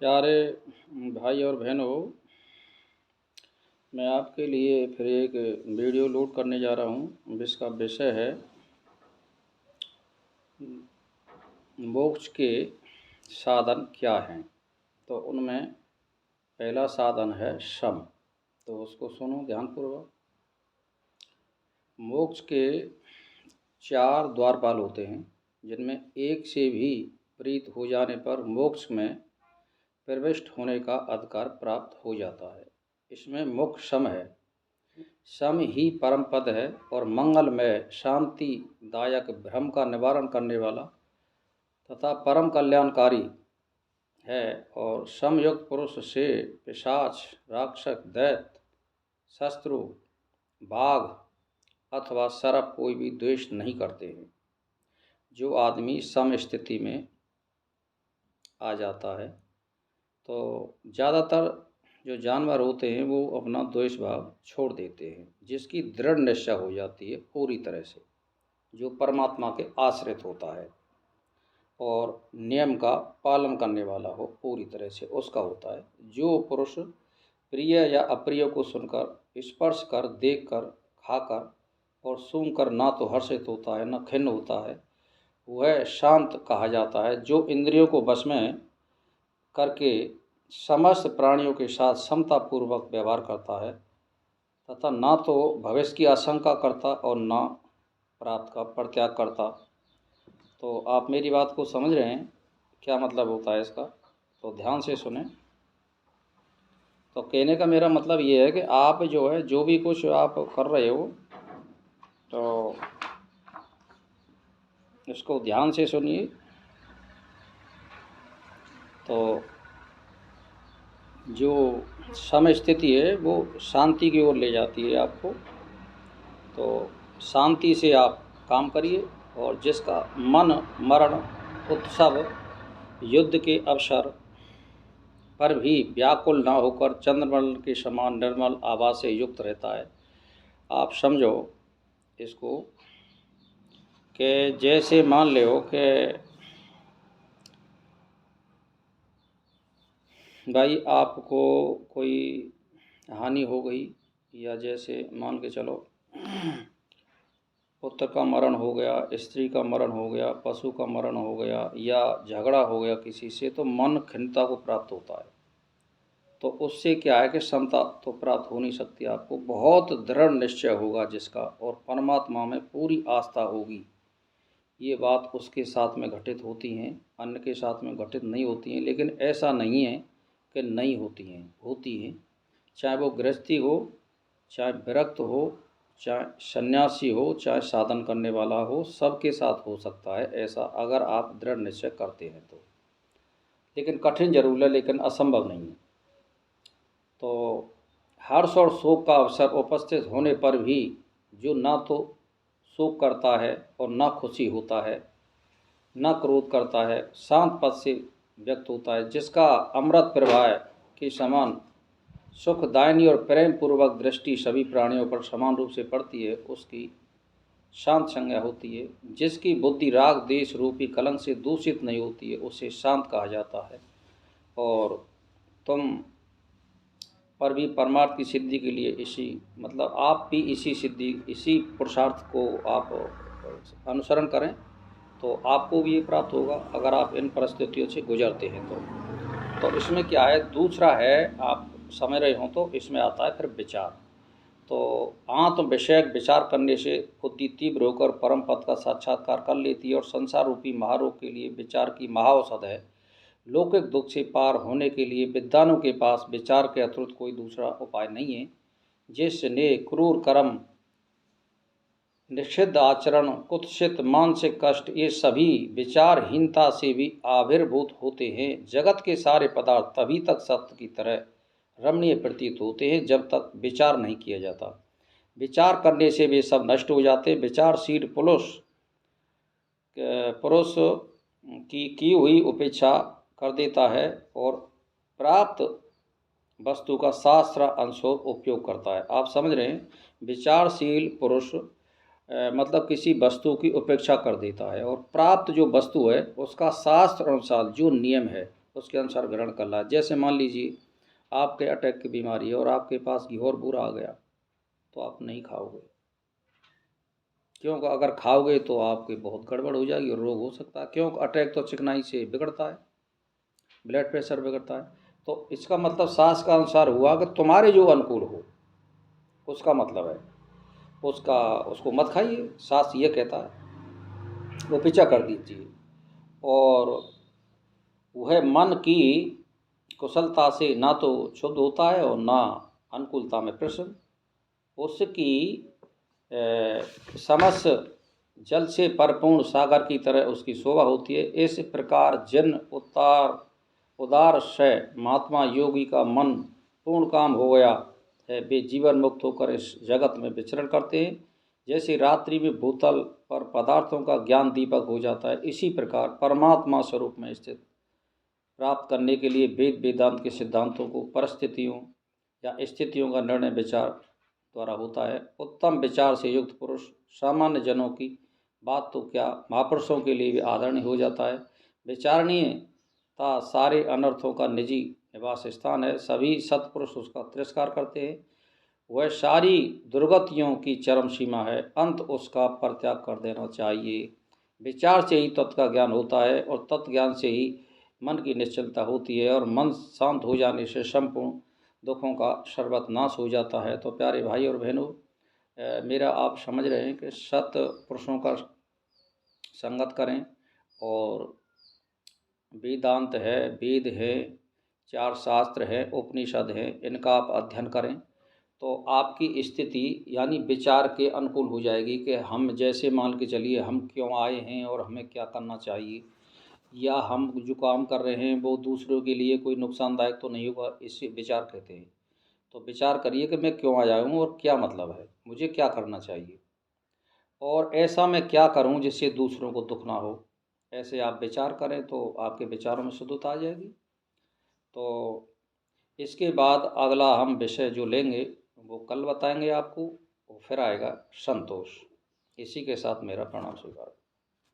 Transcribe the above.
प्यारे भाई और बहनों, मैं आपके लिए फिर एक वीडियो लोड करने जा रहा हूँ जिसका विषय है मोक्ष के साधन क्या हैं। तो उनमें पहला साधन है शम। तो उसको सुनो ध्यानपूर्वक। मोक्ष के 4 द्वारपाल होते हैं, जिनमें एक से भी प्रीत हो जाने पर मोक्ष में प्रविष्ट होने का अधिकार प्राप्त हो जाता है। इसमें मुख्य शम है। शम ही परम पद है और मंगलमय शांतिदायक भ्रम का निवारण करने वाला तथा परम कल्याणकारी है। और समयुक्त पुरुष से पिशाच, राक्षस, दैत्य, शत्रु, बाघ अथवा सर्प कोई भी द्वेष नहीं करते हैं। जो आदमी सम स्थिति में आ जाता है तो ज़्यादातर जो जानवर होते हैं वो अपना द्वेष भाव छोड़ देते हैं, जिसकी दृढ़ निश्चय हो जाती है पूरी तरह से, जो परमात्मा के आश्रित होता है और नियम का पालन करने वाला हो पूरी तरह से, उसका होता है। जो पुरुष प्रिय या अप्रिय को सुनकर, स्पर्श कर, देख कर, खाकर और सूंघ कर ना तो हर्षित होता है न खिन्न होता है, वह शांत कहा जाता है। जो इंद्रियों को वश में करके समस्त प्राणियों के साथ समतापूर्वक व्यवहार करता है तथा ना तो भविष्य की आशंका करता और ना प्राप्त का परित्याग करता। तो आप मेरी बात को समझ रहे हैं, क्या मतलब होता है इसका? तो ध्यान से सुने। तो कहने का मेरा मतलब ये है कि आप जो है, जो भी कुछ आप कर रहे हो, तो इसको ध्यान से सुनिए। तो जो सम स्थिति है वो शांति की ओर ले जाती है आपको। तो शांति से आप काम करिए और जिसका मन, मरण, उत्सव, युद्ध के अवसर पर भी व्याकुल ना होकर चंद्रमंडल के समान निर्मल आभा से युक्त रहता है। आप समझो इसको कि जैसे मान लो कि भाई आपको कोई हानि हो गई, या जैसे मान के चलो पुत्र का मरण हो गया, स्त्री का मरण हो गया, पशु का मरण हो गया, या झगड़ा हो गया किसी से, तो मन खिन्नता को प्राप्त होता है। तो उससे क्या है कि समता तो प्राप्त हो नहीं सकती आपको। बहुत दृढ़ निश्चय होगा जिसका, और परमात्मा में पूरी आस्था होगी। ये बात उसके साथ में घटित होती हैं, अन्य के साथ में घटित नहीं होती हैं। लेकिन ऐसा नहीं है कि नहीं होती हैं, होती हैं। चाहे वो गृहस्थी हो, चाहे विरक्त हो, चाहे सन्यासी हो, चाहे साधन करने वाला हो, सबके साथ हो सकता है ऐसा, अगर आप दृढ़ निश्चय करते हैं तो। लेकिन कठिन जरूर है, लेकिन असंभव नहीं है। तो हर्ष और शोक का अवसर उपस्थित होने पर भी जो ना तो शोक करता है और ना खुशी होता है, ना क्रोध करता है, शांत पद से व्यक्त होता है, जिसका अमृत प्रवाह के समान सुखदायिनी और प्रेम पूर्वक दृष्टि सभी प्राणियों पर समान रूप से पड़ती है, उसकी शांत संज्ञा होती है। जिसकी बुद्धि राग देश रूपी कलंक से दूषित नहीं होती है, उसे शांत कहा जाता है। और तुम पर भी परमार्थ की सिद्धि के लिए मतलब आप भी इसी सिद्धि, इसी पुरुषार्थ को आप अनुसरण करें तो आपको भी ये प्राप्त होगा, अगर आप इन परिस्थितियों से गुजरते हैं तो इसमें क्या है, दूसरा है, आप समझ रहे हो, तो इसमें आता है फिर विचार। तो आत्म विषयक विचार करने से बुद्धि तीव्र होकर परम पद का साक्षात्कार कर लेती है, और संसार रूपी महारोग के लिए विचार की महाऔषध है। लौकिक दुख से पार होने के लिए विद्वानों के पास विचार के अतिरिक्त कोई दूसरा उपाय नहीं है। जिसने क्रूर कर्म, निषिद्ध आचरण, कुत्सित मानसिक कष्ट, ये सभी विचारहीनता से भी आविर्भूत होते हैं। जगत के सारे पदार्थ तभी तक सत्य की तरह रमणीय प्रतीत होते हैं जब तक विचार नहीं किया जाता। विचार करने से वे सब नष्ट हो जाते हैं। विचारशील पुरुष की हुई उपेक्षा कर देता है और प्राप्त वस्तु का शास्त्र अनुसार उपयोग करता है। आप समझ रहे हैं, विचारशील पुरुष मतलब किसी वस्तु की उपेक्षा कर देता है और प्राप्त जो वस्तु है उसका शास्त्र अनुसार जो नियम है उसके अनुसार ग्रहण करना है। जैसे मान लीजिए आपके अटैक की बीमारी है और आपके पास घिओर बुरा आ गया तो आप नहीं खाओगे, क्योंकि अगर खाओगे तो आपकी बहुत गड़बड़ हो जाएगी और रोग हो सकता है, क्योंकि अटैक तो चिकनाई से बिगड़ता है, ब्लड प्रेशर बिगड़ता है। तो इसका मतलब शास्त्र का अनुसार हुआ कि तुम्हारे जो अनुकूल हो, उसका मतलब है उसको मत खाइए, शास्त्र ये कहता है, वो पीछा कर दीजिए। और वह मन की कुशलता से ना तो शुद्ध होता है और ना अनुकूलता में प्रसन्न, उसकी समस्त जल से परिपूर्ण सागर की तरह उसकी शोभा होती है। इस प्रकार जिन उदार से महात्मा योगी का मन पूर्ण काम हो गया है, वे जीवन मुक्त होकर इस जगत में विचरण करते हैं। जैसे रात्रि में भूतल पर पदार्थों का ज्ञान दीपक हो जाता है, इसी प्रकार परमात्मा स्वरूप में स्थित प्राप्त करने के लिए वेद वेदांत के सिद्धांतों को परिस्थितियों या स्थितियों का निर्णय विचार द्वारा होता है। उत्तम विचार से युक्त पुरुष सामान्य जनों की बात तो क्या, महापुरुषों के लिए भी आदरणीय हो जाता है। विचारणीयता सारे अनर्थों का निजी निवास स्थान है, सभी सत्पुरुष उसका तिरस्कार करते हैं। वह सारी दुर्गतियों की चरम सीमा है, अंत उसका परित्याग कर देना चाहिए। विचार से ही तत्व का ज्ञान होता है और तत्व ज्ञान से ही मन की निश्चलता होती है, और मन शांत हो जाने से संपूर्ण दुखों का सर्वनाश हो जाता है। तो प्यारे भाई और बहनों, मेरा आप समझ रहे हैं कि सत पुरुषों का संगत करें, और वेदांत है, वेद है, चार शास्त्र हैं, उपनिषद हैं, इनका आप अध्ययन करें तो आपकी स्थिति यानी विचार के अनुकूल हो जाएगी कि हम जैसे मान के चलिए हम क्यों आए हैं और हमें क्या करना चाहिए, या हम जो काम कर रहे हैं वो दूसरों के लिए कोई नुकसानदायक तो नहीं होगा, इसे विचार कहते हैं। तो विचार करिए कि मैं क्यों आया हूँ और क्या मतलब है, मुझे क्या करना चाहिए, और ऐसा मैं क्या करूँ जिससे दूसरों को दुख ना हो। ऐसे आप विचार करें तो आपके विचारों में शुद्धता आ जाएगी। तो इसके बाद अगला हम विषय जो लेंगे वो कल बताएंगे आपको, और फिर आएगा संतोष। इसी के साथ मेरा प्रणाम स्वीकार।